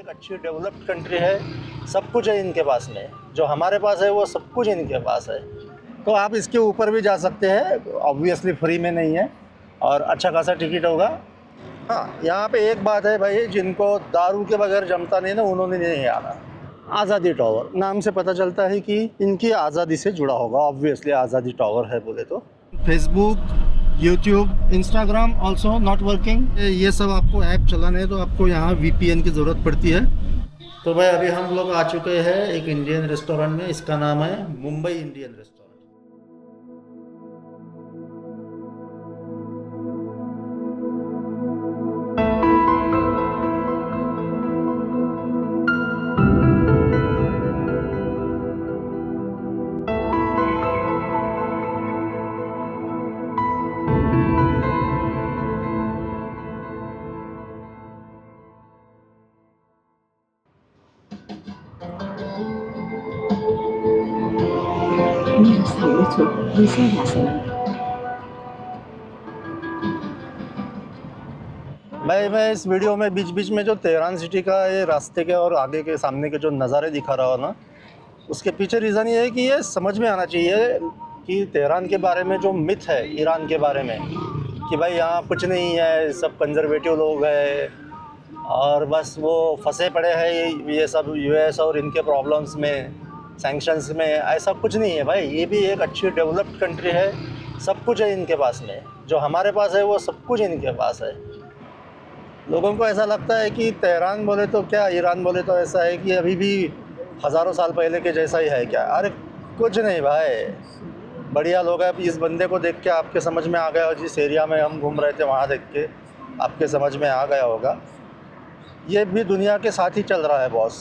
एक अच्छी developed country है, सब कुछ है इनके पास में, जो हमारे पास है वो सब कुछ इनके पास है। तो आप इसके ऊपर भी जा सकते हैं, ऑब्वियसली फ्री में नहीं है और अच्छा खासा टिकट होगा। हाँ, यहाँ पे एक बात है भाई, जिनको दारू के बगैर जमता नहीं ना, उन्होंने नहीं आना। आज़ादी टावर नाम से पता चलता है कि इनकी आज़ादी से जुड़ा होगा, ऑब्वियसली आज़ादी टावर है बोले तो। Facebook, YouTube, Instagram also not working. ये सब आपको ऐप चलाने है तो आपको यहाँ VPN की ज़रूरत पड़ती है। तो भाई अभी हम लोग आ चुके हैं एक इंडियन रेस्टोरेंट में, इसका नाम है मुंबई इंडियन रेस्टोरेंट। मैं इस वीडियो में बीच बीच में जो तेहरान सिटी का ये रास्ते के और आगे के सामने के जो नज़ारे दिखा रहा हो ना, उसके पीछे रीज़न ये है कि ये समझ में आना चाहिए कि तेहरान के बारे में जो मिथ है ईरान के बारे में, कि भाई यहाँ कुछ नहीं है, सब कंजर्वेटिव लोग हैं और बस वो फंसे पड़े हैं ये सब US और इनके प्रॉब्लम्स में, सैंक्शंस में। ऐसा कुछ नहीं है भाई, ये भी एक अच्छी डेवलप्ड कंट्री है, सब कुछ है इनके पास में, जो हमारे पास है वो सब कुछ इनके पास है। लोगों को ऐसा लगता है कि तेहरान बोले तो क्या, ईरान बोले तो ऐसा है कि अभी भी हज़ारों साल पहले के जैसा ही है क्या। अरे कुछ नहीं भाई, बढ़िया लोग हैं। इस बंदे को देख के आपके समझ में आ गया, जिस एरिया में हम घूम रहे थे वहाँ देख के आपके समझ में आ गया होगा, ये भी दुनिया के साथ ही चल रहा है बॉस।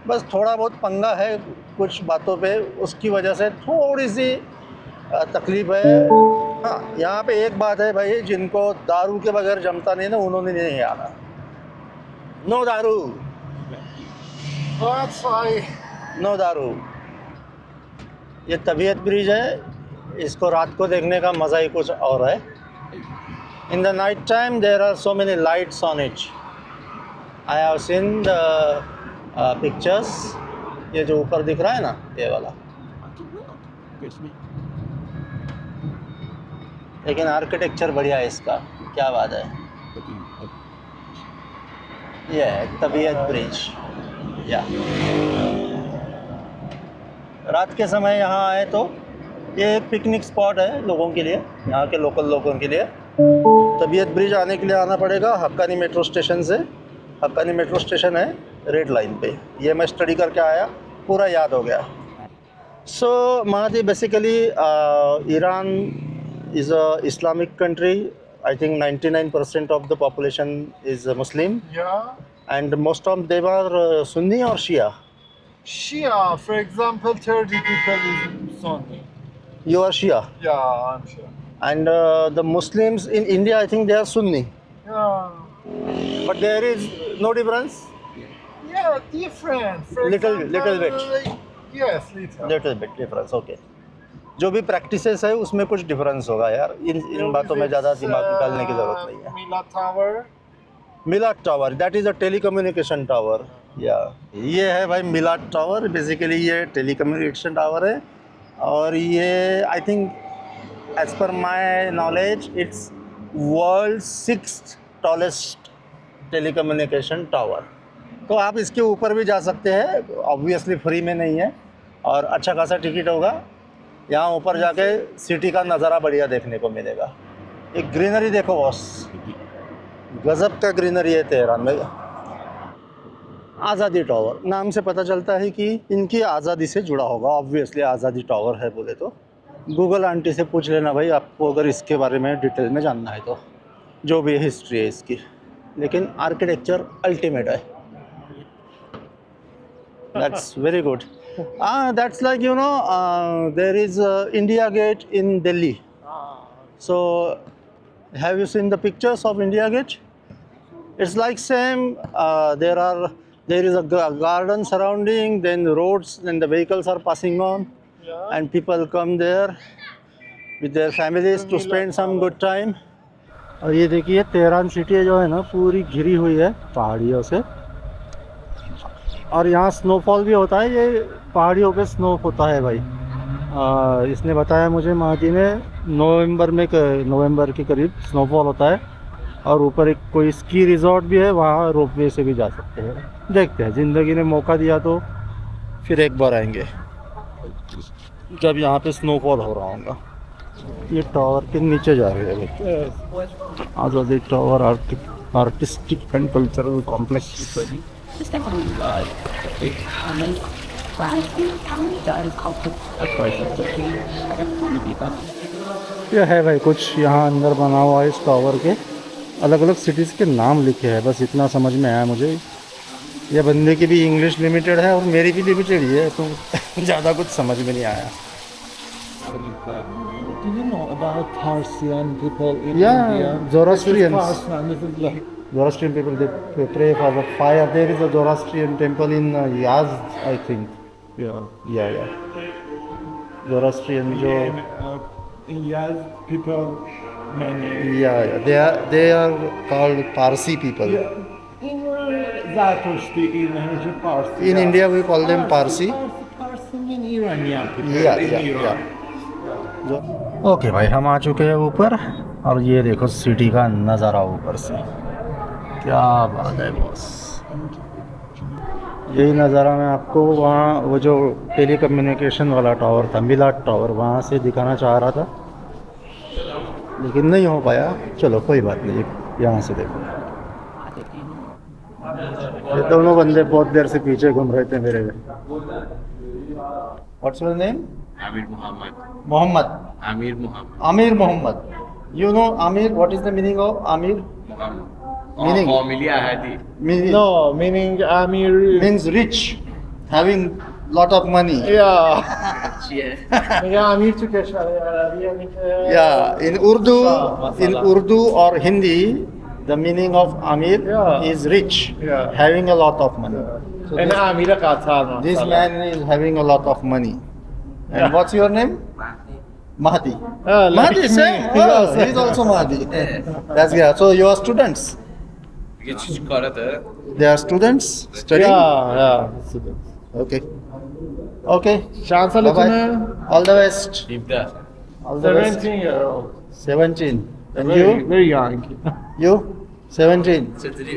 बस थोड़ा बहुत पंगा है कुछ बातों पे, उसकी वजह से थोड़ी सी तकलीफ़ है। हाँ, यहाँ पे एक बात है भाई, जिनको दारू के बगैर जमता नहीं ना, उन्होंने नहीं आना। नो दारू, नो दारू। ये तबीयत ब्रिज है, इसको रात को देखने का मज़ा ही कुछ और है। In the night time there are so many lights on it. I have seen the pictures. ये जो ऊपर दिख रहा है ना, ये वाला, लेकिन आर्किटेक्चर बढ़िया है इसका, क्या बात है। ये है तबीयत ब्रिज। या रात के समय यहाँ आए तो ये एक पिकनिक स्पॉट है लोगों के लिए, यहाँ के लोकल लोगों के लिए। तबीयत ब्रिज आने के लिए आना पड़ेगा हक्कानी मेट्रो स्टेशन से। हक्कानी मेट्रो स्टेशन है रेड लाइन पे। ये मैं स्टडी करके आया, पूरा याद हो गया। सो महादी basically Iran is a Islamic country. I think 99% of the population is Muslim. Yeah. And most of them are Sunni or Shia. Shia, for example, 30 people is Sunni. You are Shia. Yeah, I'm Shia. And the Muslims in India, I think they are Sunni. Yeah. But there is no difference. Yeah, different. For Little example, bit. Yes, Little bit difference. Okay. जो भी practices है उसमें कुछ difference होगा यार, इन बातों में ज़्यादा दिमाग डालने की ज़रूरत नहीं है। Milat Tower. Milad tower, that is a telecommunication tower. या ये है भाई मिलाट टावर। बेसिकली ये टेलीकम्युनिकेशन टावर है और ये I think as per my knowledge it's world 6th tallest telecommunication tower. तो आप इसके ऊपर भी जा सकते हैं, ऑब्वियसली फ्री में नहीं है और अच्छा खासा टिकट होगा। यहाँ ऊपर जाके सिटी का नज़ारा बढ़िया देखने को मिलेगा। एक ग्रीनरी देखो बॉस, गज़ब का ग्रीनरी है तेहरान में। आज़ादी टावर नाम से पता चलता है कि इनकी आज़ादी से जुड़ा होगा, ऑब्वियसली आज़ादी टावर है बोले तो। गूगल आंटी से पूछ लेना भाई, आपको अगर इसके बारे में डिटेल में जानना है तो, जो भी हिस्ट्री है इसकी। लेकिन आर्किटेक्चर अल्टीमेट है। That's very good. That's like, you know, there is India Gate in Delhi. So have you seen the pictures of India Gate? It's like same. There is a garden surrounding, then roads, then the vehicles are passing on, Yeah. and people come there with their families to spend some good time. और ये देखिए Tehran city जो है ना, पूरी घिरी हुई है पहाड़ियों से। और यहाँ स्नोफॉल भी होता है, ये पहाड़ियों पे स्नो होता है भाई। इसने बताया मुझे महदी ने नवंबर के करीब स्नोफॉल होता है, और ऊपर एक कोई स्की रिजॉर्ट भी है, वहाँ रोपवे से भी जा सकते हैं। देखते हैं, ज़िंदगी ने मौका दिया तो फिर एक बार आएंगे जब यहाँ पे स्नोफॉल हो रहा होगा। ये टावर के नीचे जा रहे हैं आज़ादी tower artistic and cultural complex. यह है भाई कुछ यहाँ अंदर बना हुआ है। इस टावर के अलग अलग सिटीज़ के नाम लिखे हैं, बस इतना समझ में आया मुझे। यह बंदे की भी इंग्लिश लिमिटेड है और मेरी भी लिमिटेड ही है, तो ज़्यादा कुछ समझ में नहीं आया। Do you know about Parsian people in Yeah, India? Zoroastrians. This is Parsian, this is like... Zoroastrian people, they pray for the fire. There is a Zoroastrian temple in Yazd, I think. Yeah. Zoroastrian जो Yes, people many. Yeah. They are called Parsi people. In Zatoshti, in Parsi. In India we call them Parsi. Parsi mean Iranian people. Yeah. Okay भाई, हम आ चुके हैं ऊपर, और ये देखो city का नज़ारा ऊपर से, क्या बात है बॉस। यही नज़ारा मैं आपको वहाँ वो जो टेली कम्युनिकेशन वाला टावर था, मिलाट टावर, वहाँ से दिखाना चाह रहा था, लेकिन नहीं हो पाया। चलो कोई बात नहीं, यहाँ से देखो। ये दोनों बंदे बहुत देर से पीछे घूम रहे थे मेरे। What's your name? Amir Muhammad. Muhammad. Amir Muhammad. Amir Muhammad. You know Amir? What is the meaning of Amir? Muhammad. Meaning? Familia Hadi. Meaning, No, meaning Amir. means rich, having lot of money. Yeah. Yeah. Yeah, Amir to Kashmir. Yeah. In Urdu or Hindi, the meaning of Amir Yeah. is rich, Yeah. having a lot of money. So And Amir Qatar. this man is having a lot of money. And what's your name? Mahdi. Like Mahdi, me. same. Oh, he's also Mahdi. That's yeah. So you are students. Geçici karada. They are students studying. Yeah. Okay. Chance Bye-bye. All the best. İbda. All the best. 17-year-old. 17. And Very, you? very young. You? 17. Çetiri.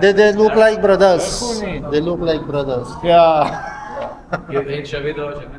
They look like brothers. They look like brothers. एक शबे दो शबे.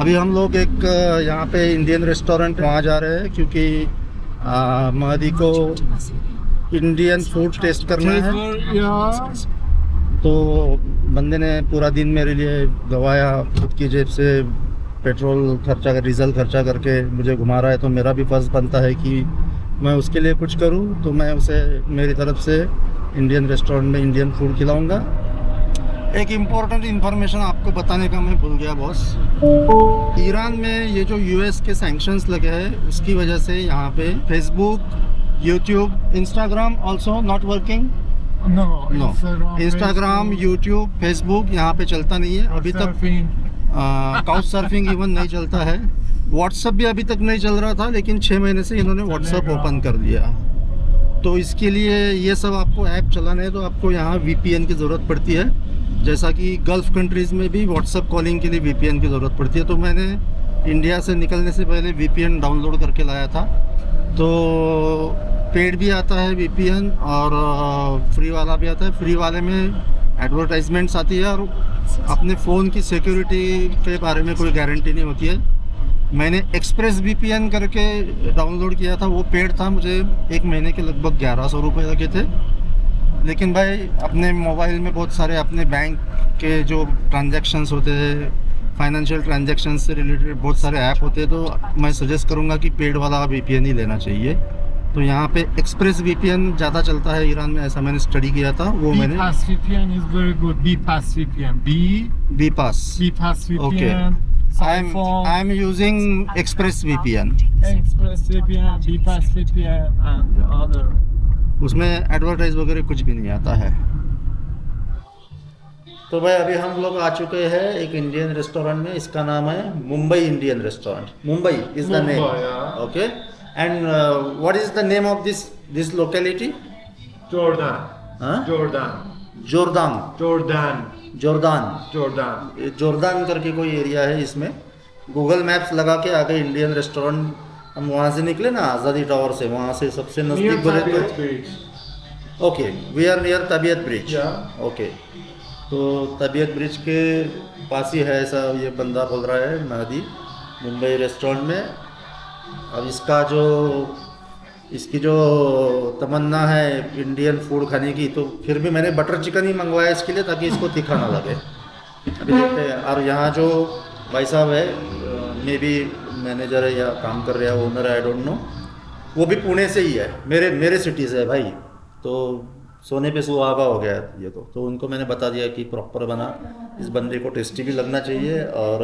अभी हम लोग एक यहाँ पे Indian restaurant वहाँ जा रहे हैं, क्योंकि महदी को इंडियन फूड टेस्ट करना है। तो बंदे ने पूरा दिन मेरे लिए गवाया, खुद की जेब से पेट्रोल खर्चा कर, डीजल खर्चा करके मुझे घुमा रहा है, तो मेरा भी फर्ज बनता है कि मैं उसके लिए कुछ करूं। तो मैं उसे मेरी तरफ से इंडियन रेस्टोरेंट में इंडियन फूड खिलाऊंगा। एक इम्पोर्टेंट इन्फॉर्मेशन आपको बताने का मैं भूल गया बॉस। ईरान में ये जो यूएस के सैंक्शंस लगे हैं, उसकी वजह से यहाँ पे Facebook, YouTube, Instagram also not working. No Instagram, YouTube, Facebook यहाँ पे चलता नहीं है अभी तक। काउच सर्फिंग इवन नहीं चलता है। व्हाट्सअप भी अभी तक नहीं चल रहा था, लेकिन 6 महीने से इन्होंने व्हाट्सअप ओपन कर दिया। तो इसके लिए ये सब आपको ऐप चलाने हैं, तो आपको यहाँ VPN की ज़रूरत पड़ती है। जैसा कि गल्फ़ कंट्रीज़ में भी व्हाट्सअप कॉलिंग के लिए VPN की ज़रूरत पड़ती है। तो मैंने इंडिया से निकलने से पहले VPN डाउनलोड करके लाया था। तो पेड भी आता है VPN और फ्री वाला भी आता है। फ्री वाले में एडवर्टाइजमेंट्स आती है और अपने फ़ोन की सिक्योरिटी के बारे में कोई गारंटी नहीं होती है। मैंने एक्सप्रेस VPN करके डाउनलोड किया था, वो पेड था, मुझे 1 महीने के लगभग 1100 रुपये लगे थे। लेकिन भाई अपने मोबाइल में बहुत सारे अपने बैंक के जो ट्रांजैक्शंस होते हैं, फाइनेंशियल ट्रांजैक्शंस से रिलेटेड बहुत सारे ऐप होते हैं, तो मैं सजेस्ट करूँगा कि पेड वाला VPN ही लेना चाहिए। तो यहाँ पे एक्सप्रेस VPN ज़्यादा चलता है ईरान में, ऐसा मैंने स्टडी किया था। वो मैंने Bpass VPN is very good. Bpass VPN. Bpass VPN. Okay. I am using Express VPN. Express VPN, Bpass VPN and other. उसमें एडवर्टाइज वगैरह कुछ भी नहीं आता है। तो भाई अभी हम लोग आ चुके हैं एक इंडियन रेस्टोरेंट में। इसका नाम है Mumbai Indian restaurant. Mumbai is the name. Mumbai, yeah. Okay. And what is the name of this locality? Jordan. Huh? Jordan. जोरदान Jordan. जोरदान Jordan. ये जोरदान करके कोई एरिया है इसमें. गूगल मैप्स लगा के आगे इंडियन रेस्टोरेंट, हम वहाँ से निकले ना आज़ादी टावर से, वहाँ से सबसे Near नज़दीक बोले Tabiat तो Beach. Okay we are near Tabiat bridge. Yeah. Okay तो तबीयत ब्रिज के पास ही है ऐसा ये बंदा बोल रहा है महदी, मुंबई रेस्टोरेंट में. अब इसकी जो तमन्ना है इंडियन फूड खाने की, तो फिर भी मैंने बटर चिकन ही मंगवाया इसके लिए ताकि इसको तीखा ना लगे. अभी देखते हैं. और यहाँ जो भाई साहब है मे बी मैनेजर है या काम कर रहा है, ओनर है, आई डोंट नो, वो भी पुणे से ही है, मेरे सिटी से है भाई. तो सोने पे सुहागा हो गया ये तो उनको मैंने बता दिया कि प्रॉपर बना, इस बंदे को टेस्टी भी लगना चाहिए और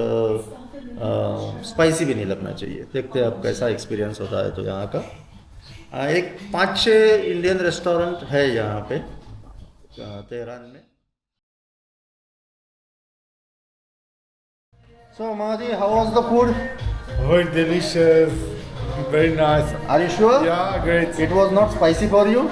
स्पाइसी भी नहीं लगना चाहिए. देखते हैं अब कैसा एक्सपीरियंस होता है. तो यहाँ का एक 5-6 इंडियन रेस्टोरेंट है यहाँ पे तेहरान में. So Mahdi, how was the food? Very delicious. Very nice. Are you sure? Yeah, great. It was not spicy for you?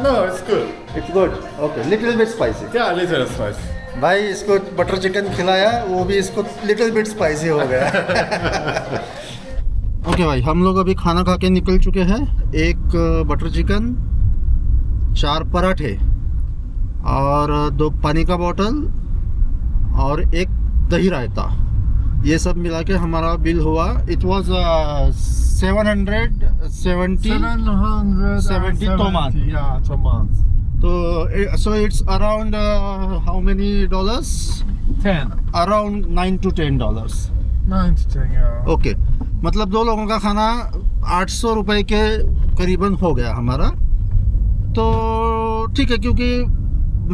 No, it's good. It's good. Okay, little bit spicy. Yeah, little spicy. भाई इसको butter chicken खिलाया, वो भी इसको little bit spicy हो गया. Okay भाई, हम लोग अभी खाना खा के निकल चुके हैं. एक बटर चिकन, 4 पराठे और 2 पानी का बोतल और एक दही रायता, ये सब मिला के हमारा बिल हुआ. It was 770 toman. Yeah, tomans. तो so it's around how many dollars? 10. Around $9 to $10. 9 to 10, yeah. Okay, मतलब 2 लोगों का खाना 800 रुपए के करीबन हो गया हमारा. तो ठीक है, क्योंकि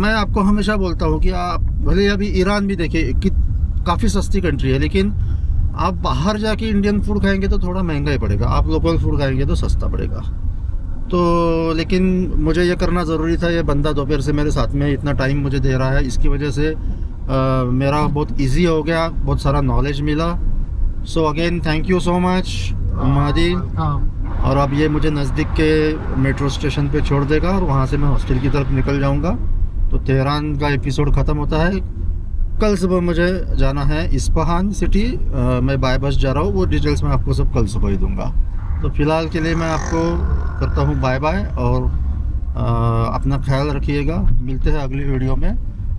मैं आपको हमेशा बोलता हूँ कि आप भले अभी ईरान भी देखिए कि काफ़ी सस्ती कंट्री है, लेकिन आप बाहर जाके इंडियन फूड खाएंगे तो थोड़ा महंगा ही पड़ेगा, आप लोकल फूड खाएंगे तो सस्ता पड़ेगा. तो लेकिन मुझे ये करना ज़रूरी था. ये बंदा दोपहर से मेरे साथ में इतना टाइम मुझे दे रहा है, इसकी वजह से मेरा बहुत इजी हो गया, बहुत सारा नॉलेज मिला. So again thank you so much Mahdi. और अब ये मुझे नज़दीक के मेट्रो स्टेशन पे छोड़ देगा और वहाँ से मैं हॉस्टल की तरफ निकल जाऊँगा. तो तेहरान का एपिसोड ख़त्म होता है. कल सुबह मुझे जाना है इस्पाहान सिटी. मैं बाय बस जा रहा हूँ, वो डिटेल्स मैं आपको सब कल सुबह ही दूँगा. तो फ़िलहाल के लिए मैं आपको करता हूँ बाय बाय और अपना ख्याल रखिएगा. मिलते हैं अगली वीडियो में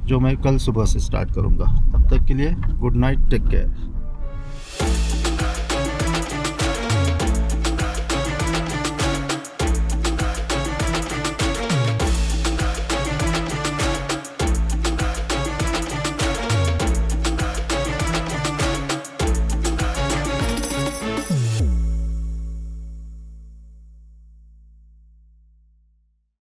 जो मैं कल सुबह से स्टार्ट करूँगा. तब तक के लिए गुड नाइट, टेक केयर.